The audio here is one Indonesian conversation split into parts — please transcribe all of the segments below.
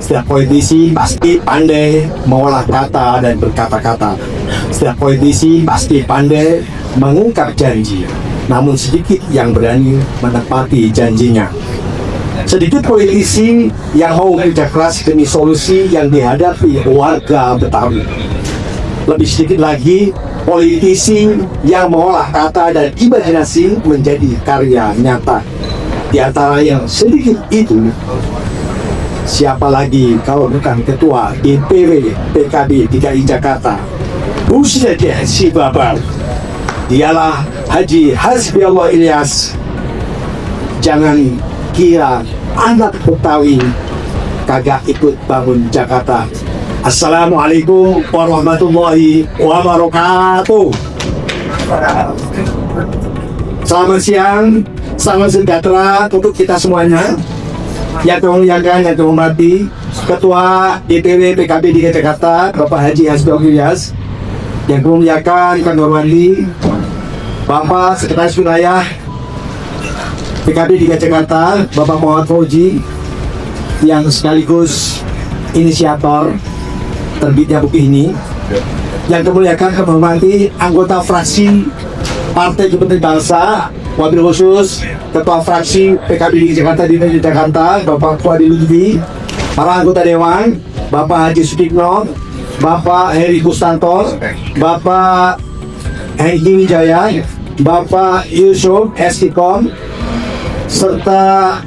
Setiap politisi pasti pandai mengolah kata dan berkata-kata. Setiap politisi pasti pandai mengungkap janji, namun sedikit yang berani menepati janjinya. Sedikit politisi yang mau kerja keras demi solusi yang dihadapi warga Betawi. Lebih sedikit lagi politisi yang mengolah kata dan imajinasi menjadi karya nyata. Di antara yang sedikit itu, siapa lagi kalau bukan Ketua DPW PKB DKI Jakarta, Busedeh Si Babar. Dialah Haji Hasbi Allah Ilyas. Jangan kira anak Betawi kagak ikut bangun Jakarta. Assalamualaikum warahmatullahi wabarakatuh. Selamat siang, salam sejahtera untuk kita semuanya. Yang memuliakan, yang menghormati Ketua DPW PKB DKI Jakarta Bapak Haji Hasbi Allah Ilyas. Yang memuliakan, yang menghormati Bapak Sekretaris Wilayah PKB DKI Jakarta Bapak Muhammad Fauzi, yang sekaligus inisiator terbitnya buku ini. Yang memuliakan, yang menghormati anggota fraksi Partai Kebangkitan Bangsa, wabil khusus Ketua Fraksi PKB DKI Jakarta di Jakarta Bapak Fuadi Lutfi, para anggota Dewan Bapak Haji Sutikno, Bapak Heri Kustanto, Bapak Hengki Wijaya, Bapak Yusuf Estikom, serta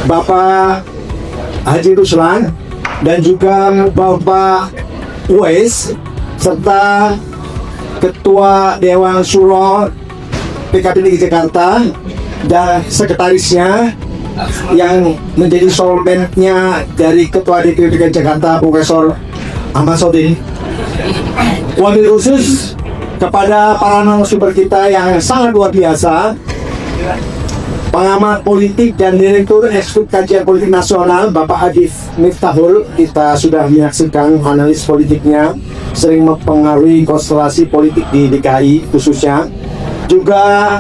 Bapak Haji Ruslan, dan juga Bapak Uwais, serta Ketua Dewan Syuro PKB DKI Jakarta dan sekretarisnya yang menjadi solmentnya dari Ketua DPW DKI Jakarta Profesor Ahmad Sodin. Wabil khusus kepada para narasumber kita yang sangat luar biasa, pengamat politik dan Direktur Eksekutif Kajian Politik Nasional Bapak Adif Miftahul. Kita sudah menyaksikan analis politiknya, sering mempengaruhi konstelasi politik di DKI khususnya. Juga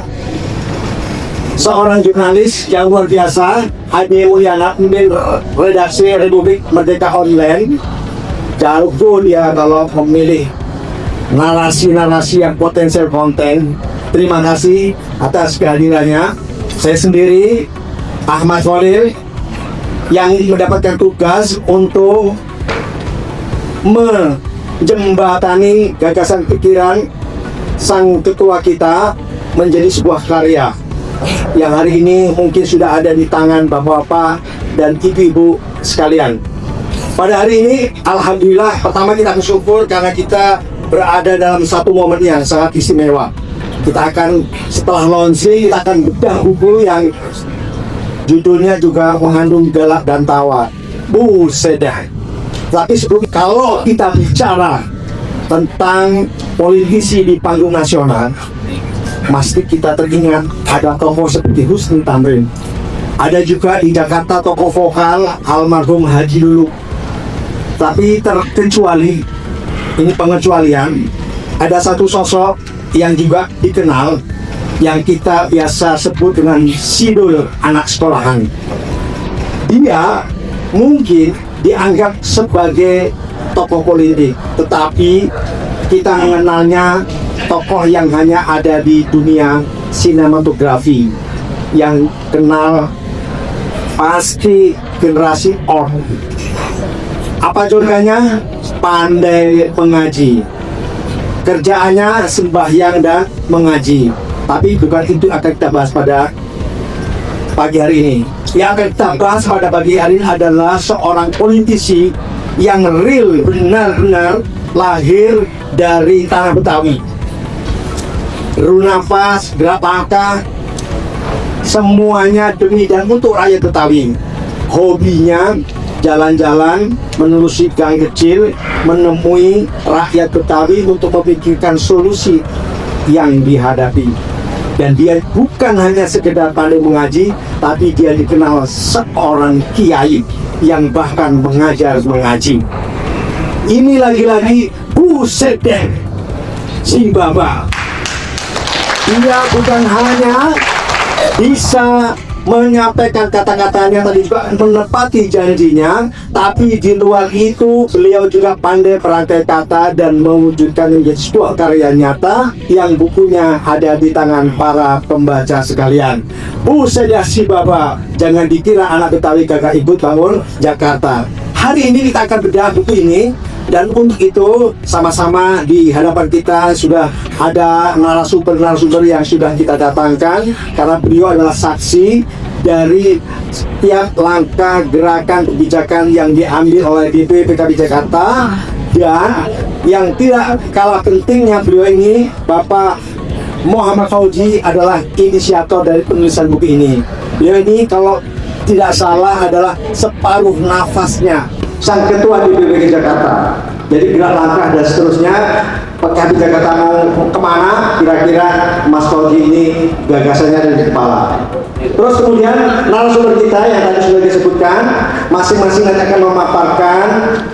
seorang jurnalis yang luar biasa, Hadi Mulyana, pemimpin redaksi Republik Merdeka Online. Jago dia kalau memilih narasi-narasi yang potensial konten. Terima kasih atas kehadirannya. Saya sendiri, Ahmad Khalil, yang mendapatkan tugas untuk menjembatani gagasan pikiran sang ketua kita menjadi sebuah karya yang hari ini mungkin sudah ada di tangan bapak-bapak dan ibu-ibu sekalian. Pada hari ini, alhamdulillah, pertama kita bersyukur karena kita berada dalam satu momen yang sangat istimewa. Kita akan, setelah launching, kita akan bedah buku yang judulnya juga mengandung galak dan tawa. Busedeh. Tapi sebelum, kalau kita bicara tentang politisi di panggung nasional, mesti kita teringat ada tokoh seperti Husni Tamrin. Ada juga di Jakarta tokoh vokal almarhum Haji Luluk. Tapi terkecuali, ini pengecualian, ada satu sosok yang juga dikenal, yang kita biasa sebut dengan sidul anak sekolahan. Dia mungkin dianggap sebagai tokoh politik, tetapi kita mengenalnya tokoh yang hanya ada di dunia sinematografi, yang kenal pasti generasi orang. Apa julukannya? Pandai mengaji. Kerjaannya sembahyang dan mengaji. Tapi bukan itu akan kita bahas pada pagi hari ini. Yang akan kita bahas pada pagi hari ini adalah seorang politisi yang real, benar-benar lahir dari tanah Betawi. Runafas, gerak langkah, semuanya demi dan untuk rakyat Betawi. Hobinya jalan-jalan, menelusuri gang kecil, menemui rakyat Betawi untuk memikirkan solusi yang dihadapi. Dan dia bukan hanya sekedar pandai mengaji, tapi dia dikenal seorang kiai yang bahkan mengajar mengaji. Ini lagi-lagi Busedeh Si Babar. Dia bukan hanya bisa menyampaikan kata-katanya tadi juga menepati janjinya, tapi di luar itu beliau juga pandai perangkai kata dan mewujudkan menjadi sebuah karya nyata yang bukunya ada di tangan para pembaca sekalian. Bu Sedah Si Baba, jangan dikira anak Betawi kagak ikut bangun Jakarta. Hari ini kita akan bedah buku ini, dan untuk itu sama-sama di hadapan kita sudah ada narasumber-narasumber yang sudah kita datangkan, karena beliau adalah saksi dari setiap langkah gerakan kebijakan yang diambil oleh DPP PKB Jakarta. Dan yang tidak kalah pentingnya, beliau ini Bapak Muhammad Fauzi adalah inisiator dari penulisan buku ini. Beliau ini kalau tidak salah adalah separuh nafasnya sang ketua DPP Jakarta. Jadi gerak langkah dan seterusnya PKB Jakarta mau kemana, kira-kira Mas Fauzi ini gagasannya ada di kepala. Terus kemudian narasumber kita yang tadi sudah disebutkan, masing-masing nanti akan memaparkan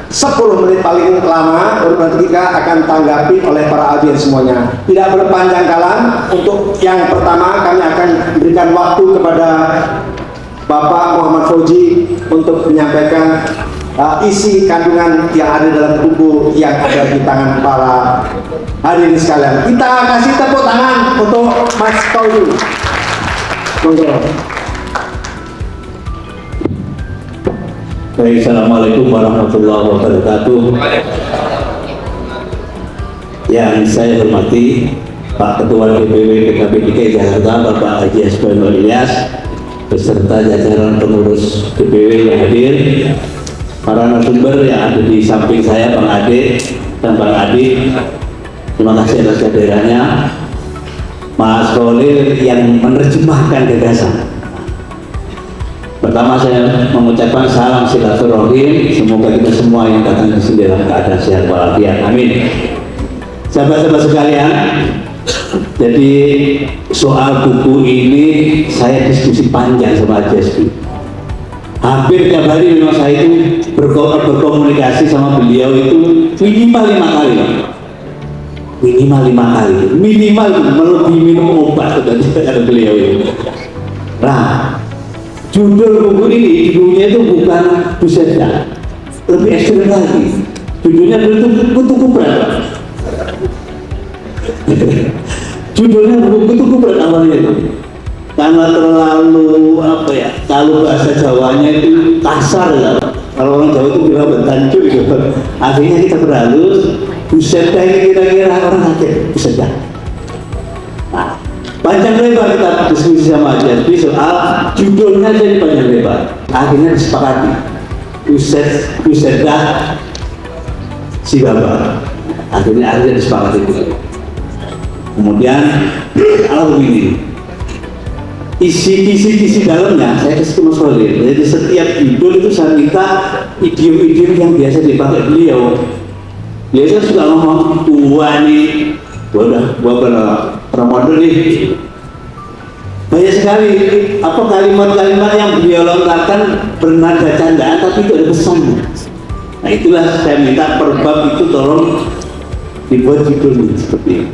10 menit paling lama, baru nanti kita akan tanggapi oleh para audiens semuanya. Tidak berpanjang kalam, untuk yang pertama kami akan berikan waktu kepada Bapak Muhammad Fauzi untuk menyampaikan isi kandungan yang ada dalam buku yang ada di tangan para hadirin sekalian. Kita kasih tepuk tangan untuk Mas Fauzi. Baik, assalamualaikum warahmatullahi wabarakatuh. Yang saya hormati Pak Ketua DPW PKB DKI Jakarta Bapak Haji Hasbiono Ilyas beserta jajaran pengurus DPW yang hadir, para narasumber yang ada di samping saya, Bang Ade dan Bang Adi, terima kasih atas kehadirannya. Mas Khalil yang menerjemahkan gagasan. Pertama saya mengucapkan salam silaturahim, semoga kita semua yang datang di sini dalam keadaan sehat walafiat. Amin. Sahabat-sahabat sekalian, jadi soal buku ini saya diskusi panjang sama Jespi. Hampir tiap hari memang saya itu berkomunikasi sama beliau itu minimal 5 kali. Minimal 5 kali, minimal melebihi minum obat kata beliau itu. Nah, judul buku ini judulnya itu bukan Busetda, lebih ekstrim lagi. Judulnya itu Kutu Kupret. Judulnya Kutu Kupret awalnya itu. Karena terlalu apa ya, kalau bahasa Jawanya itu kasar ya. Kalau orang Jawa itu bilang bentancu gitu. Akhirnya kita berhalus. Busetda ini kira-kira orang kaget, Busetda. Nah, panjang lebar kita diskusi sama Jaspi soal judulnya, jadi panjang lebar. Akhirnya disepakati Busetda Si Baba. Akhirnya disepakati itu. Kemudian kalau begini, isi dalamnya saya kasih Mas Khalil. Jadi setiap judul itu saya minta idiom-idiom yang biasa dipakai beliau. Biasanya suka ngomong tua nih, gua pernah Ramadan nih. Banyak sekali apa kalimat-kalimat yang beliau lontarkan bernada candaan, tapi itu ada pesannya. Nah itulah saya minta per bab itu tolong dibuat judul seperti ini.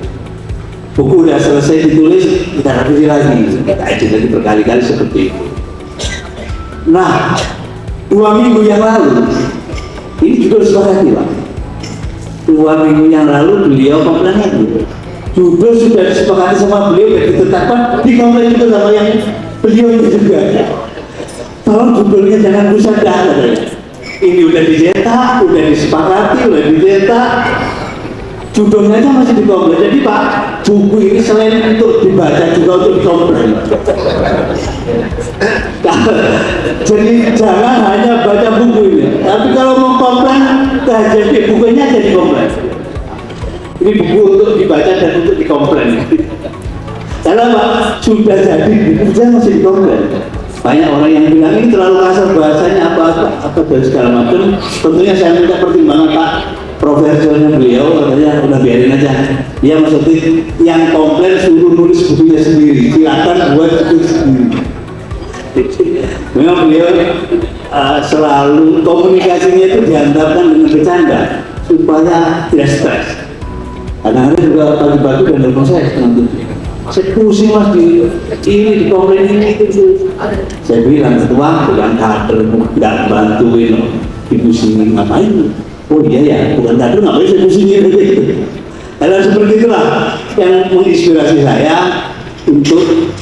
Buku udah selesai ditulis, kita revisi lagi, kita edit lagi berkali-kali seperti itu. Nah, 2 minggu yang lalu, ini judul sepakati Pak. 2 minggu yang lalu beliau komplain lagi. Judul sudah disepakati sama beliau dan ditetapkan, dikomplain juga sama yang beliau itu juga. Tolong judulnya jangan Busetda. Ini udah dicetak, udah disepakati, udah dicetak. Judulnya aja masih dikomplain. Jadi Pak, buku ini selain untuk dibaca juga untuk dikomplain. Jadi jangan hanya baca buku ini, tapi kalau mau komplain, jadi bukunya jadi komplain. Ini buku untuk dibaca dan untuk dikomplain. Karena Pak, sudah jadi buku masih dikomplain. Banyak orang yang bilang ini terlalu kasar bahasanya apa dan segala macam. Tentunya saya minta pertimbangan Pak profesornya beliau, katanya udah biarin aja. Dia maksudnya yang komplain suruh nulis bukunya sendiri, silakan buat buku sendiri. Memang beliau selalu komunikasinya itu diantarkan dengan bercanda supaya tidak stres. Kadang-kadang juga pagi-pagi dan telepon saya setengah 7. Saya pusing mas di komplain ini itu. Saya bilang ketua bukan kader, nggak bantuin dipusingin ngapain? Oh iya ya, bukan kader ngapain saya pusingin gitu. Hal seperti itulah yang menginspirasi saya untuk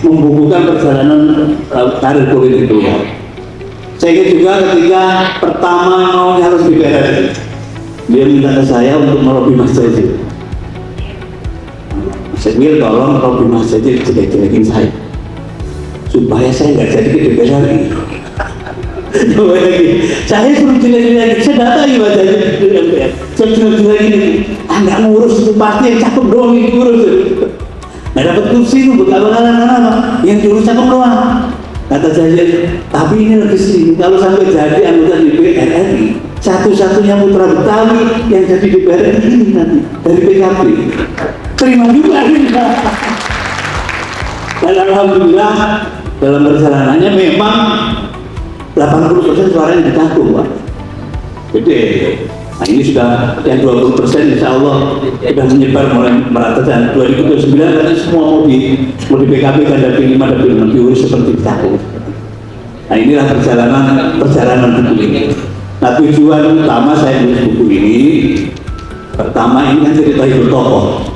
membukukan perjalanan karir politik beliau. Saya ingat juga ketika pertama mau harus DPR, dia minta ke saya untuk melobi Mas Jajil. Saya bilang tolong melobi Mas Jajil jelek-jelekin saya, supaya saya nggak jadi ke DPR lagi. Coba lagi, saya suruh jelek-jelekin, saya datangi Mas Jajil di DPR. Saya jelek-jelekin, nggak ngurus itu pasti yang cakep doang yang ngurus. Nggak dapat kursi itu berkabar-kabar, yang diurus cakep doang. Kata saya, tapi ini lebih sih, kalau sampai jadi anggota DPR RI, satu-satunya putra Betawi yang jadi DPR RI ini nanti dari PKB. Terima juga. Dan alhamdulillah dalam perjalanannya memang 80% suaranya ditampung, Pak. Gede. Nah ini sudah yang 20% insya Allah sudah menyebar mulai merata, dan 2029 nanti semua mau di PKB kan dapil 5 dapil 6 diurus seperti kita. Nah inilah perjalanan buku ini. Nah tujuan utama saya menulis buku ini, pertama ini kan cerita hidup tokoh.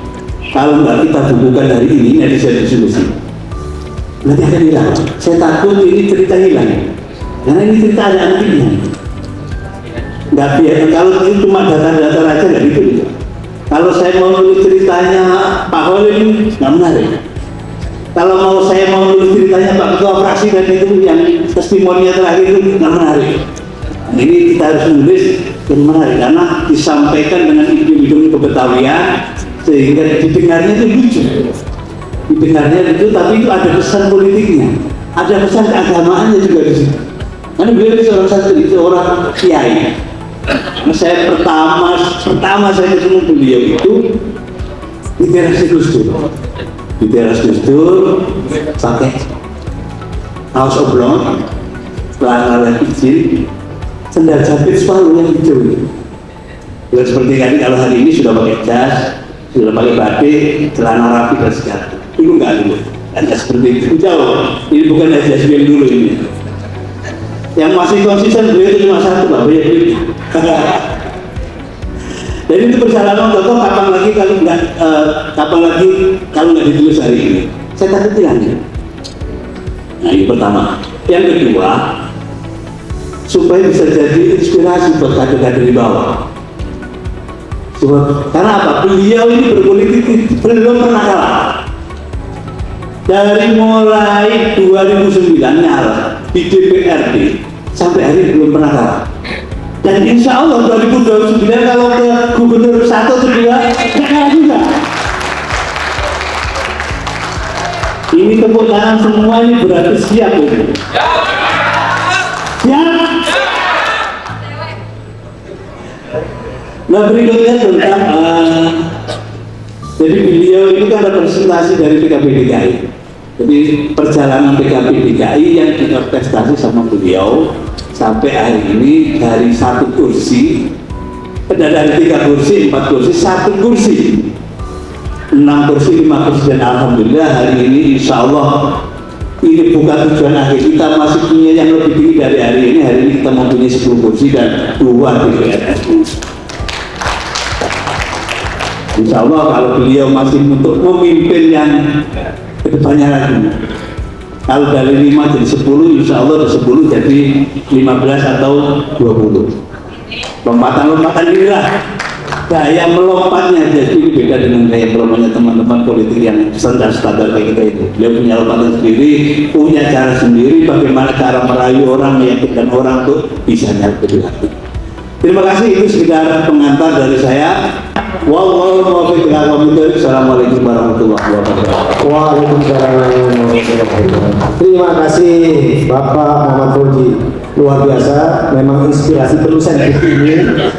Kalau nggak kita bukukan dari ini saya diskusi nanti akan hilang. Saya takut ini cerita hilang karena ini cerita ada anaknya. Nggak biasa, kalau itu cuma data-data aja nggak gitu. Kalau saya mau nulis ceritanya Pak Holil nggak menarik. Kalau saya mau nulis ceritanya Pak Ketua Fraksi dan itu yang testimoninya terakhir itu nggak menarik. Nah, ini kita harus nulis yang menarik karena disampaikan dengan idiom-idiom kebetawian sehingga didengarnya itu lucu. Didengarnya lucu, tapi itu ada pesan politiknya, ada pesan keagamaannya juga di situ. Karena beliau seorang kiai. Nah, saya pertama saya ketemu beliau itu di teras Gus Dur. Di teras Gus Dur pakai kaos oblong, celana kecil, sandal jepit sepatu yang hijau. Ya, seperti kan kalau hari ini sudah pakai jas, sudah pakai batik, celana rapi dan segala. Dulu nggak dulu, ada seperti itu jauh. Ini bukan jas yang dulu ini. Yang masih konsisten beliau itu cuma satu, Pak, banyak duitnya. Dan itu perjalanan tokoh kapan lagi kalau nggak ditulis hari ini. Saya takut hilangnya. Nah ini pertama. Yang kedua, supaya bisa jadi inspirasi buat kader-kader di bawah. Karena apa? Beliau ini berpolitik belum pernah kalah. Dari mulai 2009 nyala di DPRD sampai hari ini belum pernah kalah. Dan insya Allah 2029 kalau ke gubernur 1 atau 2 nggak kalah juga. Ini tepuk tangan semua ini berarti siap ini. Siap. Nah berikutnya tentang jadi beliau ini kan representasi dari PKB DKI. Jadi perjalanan PKB DKI yang dikontestasi sama beliau sampai hari ini dari 1 kursi, dari 3 kursi, 4 kursi, 1 kursi, 6 kursi, 5 kursi, dan alhamdulillah hari ini insya Allah ini bukan tujuan akhir, kita masih punya yang lebih tinggi dari hari ini. Hari ini kita mempunyai 10 kursi dan 2 DPR. Insya Allah kalau beliau masih untuk memimpin yang kedepannya lagi, kalau dari 5 jadi 10, insya Allah dari 10 jadi 15 atau 20. Lompatan-lompatan inilah gaya melompatnya. Jadi ini beda dengan gaya melompatnya teman-teman politik yang standar-standar kayak kita itu. Dia punya lompatan sendiri, punya cara sendiri bagaimana cara merayu orang, meyakinkan orang tuh bisa nyampe hati. Terima kasih, itu sekedar pengantar dari saya. Wassalamualaikum warahmatullahi wabarakatuh. Waalaikumsalam warahmatullahi wabarakatuh. Terima kasih Bapak Muhammad Fauzi, luar biasa. Memang inspirasi penulisan buku ini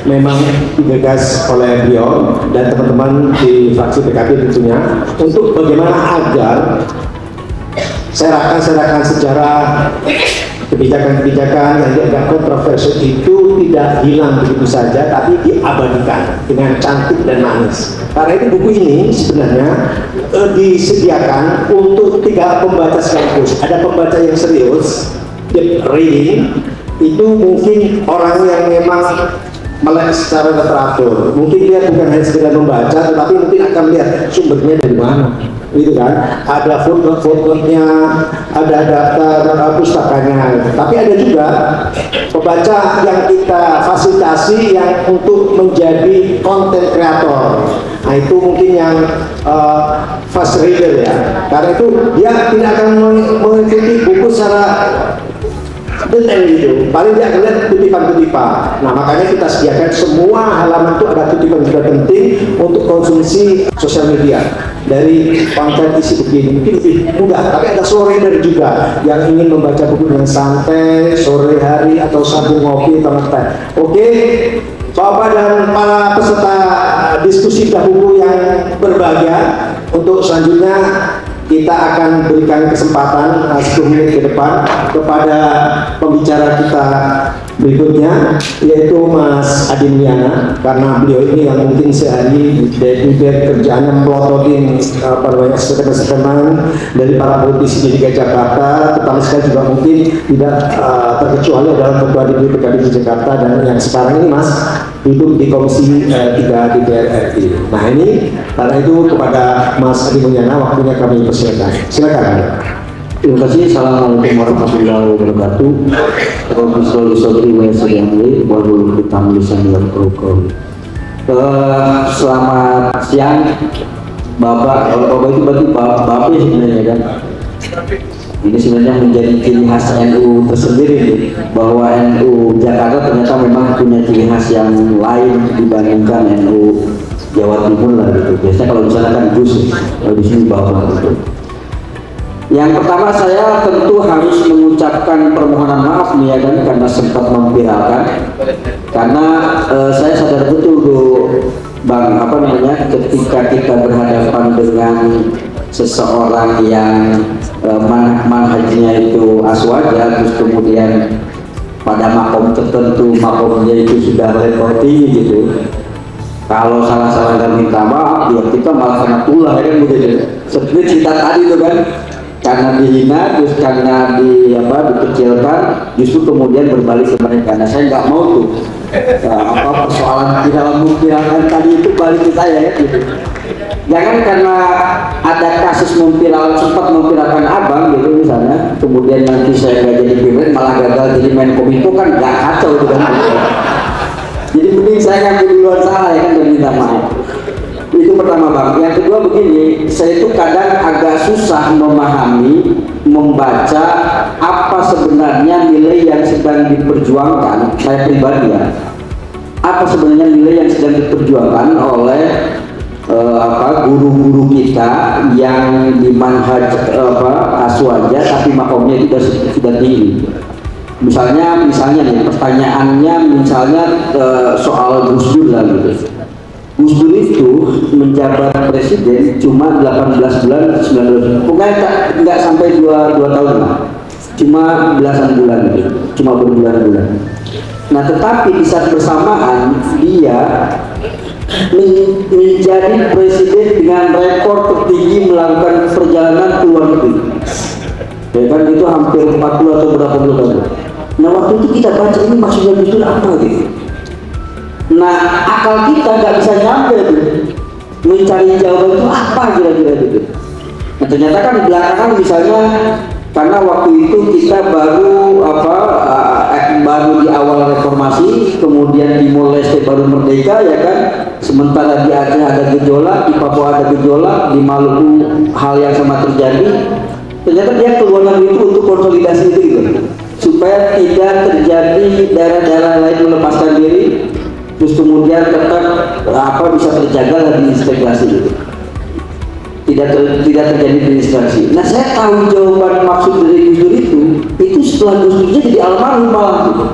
memang digagas oleh beliau dan teman-teman di fraksi PKB tentunya untuk bagaimana agar serakan-serakan sejarah kebijakan-kebijakan yang agak kontroversial itu tidak hilang begitu saja, tapi diabadikan dengan cantik dan manis. Karena itu buku ini sebenarnya disediakan untuk 3 pembaca sekaligus. Ada pembaca yang serius, deep reading, itu mungkin orang yang memang melek secara teratur. Mungkin dia bukan hanya sekedar membaca, tetapi mungkin akan lihat sumbernya dari mana, gitu kan? Ada footnote-nya, ada daftar pustakanya. Tapi ada juga pembaca yang kita fasilitasi yang untuk menjadi content creator. Nah itu mungkin yang fast reader ya. Karena itu dia tidak akan mengikuti buku secara detail gitu, paling dia akan lihat kutipan-kutipan. Nah makanya kita sediakan semua halaman itu ada kutipan-kutipan penting untuk konsumsi sosial media. Dari konten isi begini mungkin lebih mudah, tapi ada slow reader juga yang ingin membaca buku dengan santai sore hari atau sambil ngopi atau ngeteh. Oke, Bapak dan para peserta diskusi buku yang berbahagia, untuk selanjutnya kita akan berikan kesempatan 10 menit ke depan kepada pembicara kita berikutnya, yaitu Mas Adi Mulyana, karena beliau ini yang mungkin sehari dari kerjaannya melototin seteman dari para politisi di DKI Jakarta, terutama sekali juga mungkin tidak terkecuali adalah Ketua DPD PKB di Jakarta dan yang sekarang ini Mas duduk di Komisi 3 DPR RI. Nah ini karena itu kepada Mas Adi Mulyana waktunya kami persilakan. Silakan. Terima kasih. Assalamualaikum warahmatullahi wabarakatuh. Profesor Sodri Wesayangli, Walau kita Lisan dan Program. Selamat siang, Bapak. Kalau Bapak itu berarti Bapak ya sebenarnya kan. Ini sebenarnya menjadi ciri khas NU tersendiri nih, bahwa NU Jakarta ternyata memang punya ciri khas yang lain dibandingkan NU Jawa Timur lah gitu. Biasanya kalau misalnya kan Gus, kalau di sini Bapak gitu. Yang pertama saya tentu harus mengucapkan permohonan maaf nih ya kan, karena sempat memviralkan. Karena saya sadar betul tuh Bang, ketika kita berhadapan dengan seseorang yang manhajnya itu aswaja, terus kemudian pada makom tertentu makomnya itu sudah level tinggi gitu. Kalau salah-salah dan minta maaf, ya kita malah kena tulah ya kan begitu. Seperti cerita tadi itu kan, karena dihina, terus karena dikecilkan, justru kemudian berbalik ke mereka. Nah saya nggak mau tuh persoalan di dalam memviralkan tadi itu balik ke saya ya gitu. Jangan karena ada kasus sempat memviralkan abang gitu misalnya, kemudian nanti saya nggak jadi pimpinan malah gagal jadi Menkominfo, kan nggak kacau gitu kan. Jadi mending saya ngambil duluan salah ya kan, dan minta maaf. Itu pertama Bang. Yang kedua begini, saya itu kadang agak susah memahami, membaca apa sebenarnya nilai yang sedang diperjuangkan, saya pribadi ya, apa sebenarnya nilai yang sedang diperjuangkan oleh guru-guru kita yang di manhaj aswaja tapi makomnya itu sudah tinggi. Misalnya nih pertanyaannya misalnya soal Gus Dur lah gitu. Gus Dur itu menjabat presiden cuma 18 bulan, 19 bulan, nggak sampai 2 tahun lah, cuma belasan bulan gitu, cuma berbulan-bulan. Nah tetapi di saat bersamaan dia menjadi presiden dengan rekor tertinggi melakukan perjalanan ke luar negeri. Ya kan itu hampir 40 atau berapa bulan. Nah waktu itu kita baca ini maksudnya Gus Dur apa gitu. Nah akal kita nggak bisa nyampe tuh mencari jawaban itu apa kira-kira gitu. Nah ternyata kan belakangan misalnya karena waktu itu kita baru baru di awal reformasi, kemudian Timor Leste baru merdeka ya kan, sementara di Aceh ada gejolak, di Papua ada gejolak, di Maluku hal yang sama terjadi. Ternyata dia keluar negeri itu untuk konsolidasi itu gitu, supaya tidak terjadi daerah-daerah lain melepaskan diri, terus kemudian tetap bisa terjaga lagi integrasi gitu. Tidak terjadi administrasi. Nah saya tahu jawaban maksud dari Gus Dur itu setelah Gus Durnya jadi almarhum malah gitu.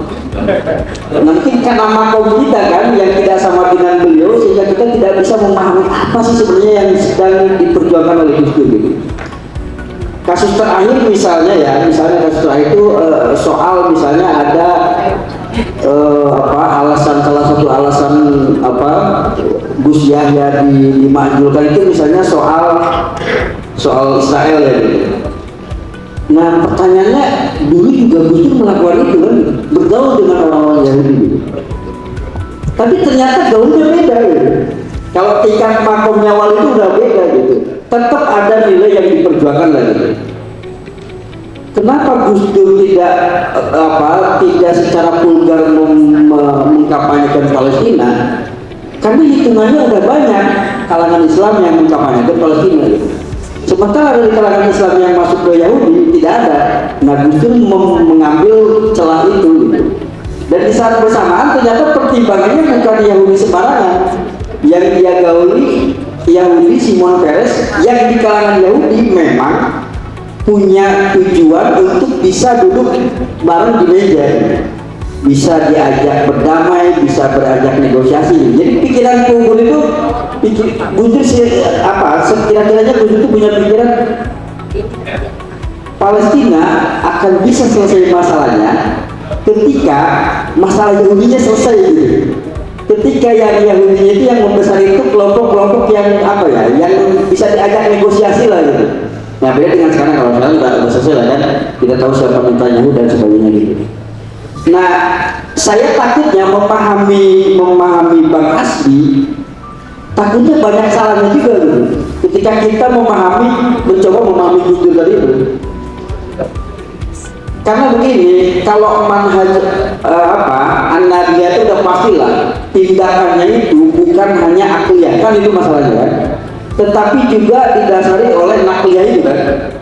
Nanti karena makom kita kan yang tidak sama dengan beliau, sehingga kita tidak bisa memahami apa sih sebenarnya yang sedang diperjuangkan oleh Gus Dur gitu. Kasus terakhir misalnya kasus terakhir itu soal misalnya ada Gus Yahya dimakzulkan itu misalnya soal Israel ya gitu. Nah pertanyaannya, dulu juga Gus Dur melakukan itu kan, bergaul dengan orang-orang Yahudi gitu. Tapi ternyata gaulnya beda gitu. Kalau tingkat makomnya wali itu udah beda gitu. Tetap ada nilai yang diperjuangkan lagi. Kenapa Gus Dur tidak secara vulgar mengkampanyekan Palestina? Karena hitungannya udah banyak kalangan Islam yang mengkampanyekan Palestina gitu. Sementara dari kalangan Islam yang masuk ke Yahudi tidak ada. Nah Gus Dur mengambil celah itu gitu. Dan di saat bersamaan ternyata pertimbangannya bukan Yahudi sembarangan. Yang dia gauli Yahudi Simon Peres yang di kalangan Yahudi memang punya tujuan untuk bisa duduk bareng di meja, bisa diajak berdamai, bisa beranjak negosiasi. Jadi pikiran Gus Dur itu, Gus Dur sekira-kiranya Gus Dur itu punya pikiran Palestina akan bisa selesai masalahnya ketika masalah Yahudinya selesai gitu. Ketika yang Yahudinya itu yang membesar itu kelompok-kelompok yang yang bisa diajak negosiasi lah gitu. Nah beda dengan sekarang, kalau sekarang udah selesai lah kan, kita tahu siapa minta Yahudi dan sebagainya gitu. Nah saya takutnya memahami Bang Hasbi, takutnya banyak salahnya juga gitu. Ketika kita mencoba memahami Gus Dur tadi itu. Karena begini, kalau manhaj An-Nadiyah itu udah pastilah tindakannya itu bukan hanya akliyah, kan itu masalahnya kan, tetapi juga didasari oleh nakliyah itu kan.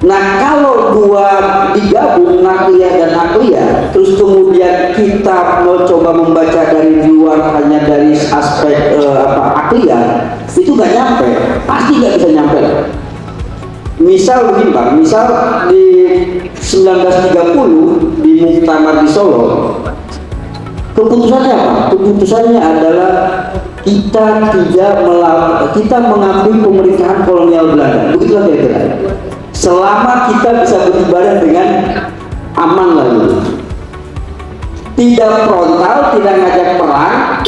Nah kalau dua digabung, nakliyah dan akliyah, terus kemudian kita mencoba membaca dari luar hanya dari aspek akliyah, itu gak nyampe, pasti gak bisa nyampe. Misal begini Bang, misal di 1930 di Muktamar di Solo, keputusannya apa? Keputusannya adalah kita mengakui pemerintahan kolonial Belanda. Begitulah kira-kira. Selama kita bisa beribadah dengan aman lalu, tidak frontal, tidak ngajak perang,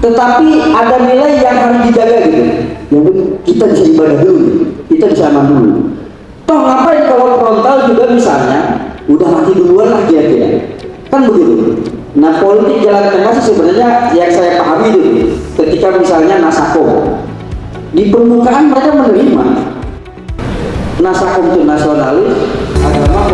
tetapi ada nilai yang harus dijaga gitu. Yang kita bisa ibadah dulu, kita bisa aman dulu. Toh ngapain kalau frontal juga misalnya udah mati duluan lah kira-kira, kan begitu. Nah politik jalan tengah sih sebenarnya yang saya pahami itu ketika misalnya Nasakom di permukaan mereka menerima Nasakom itu nasionalis, agama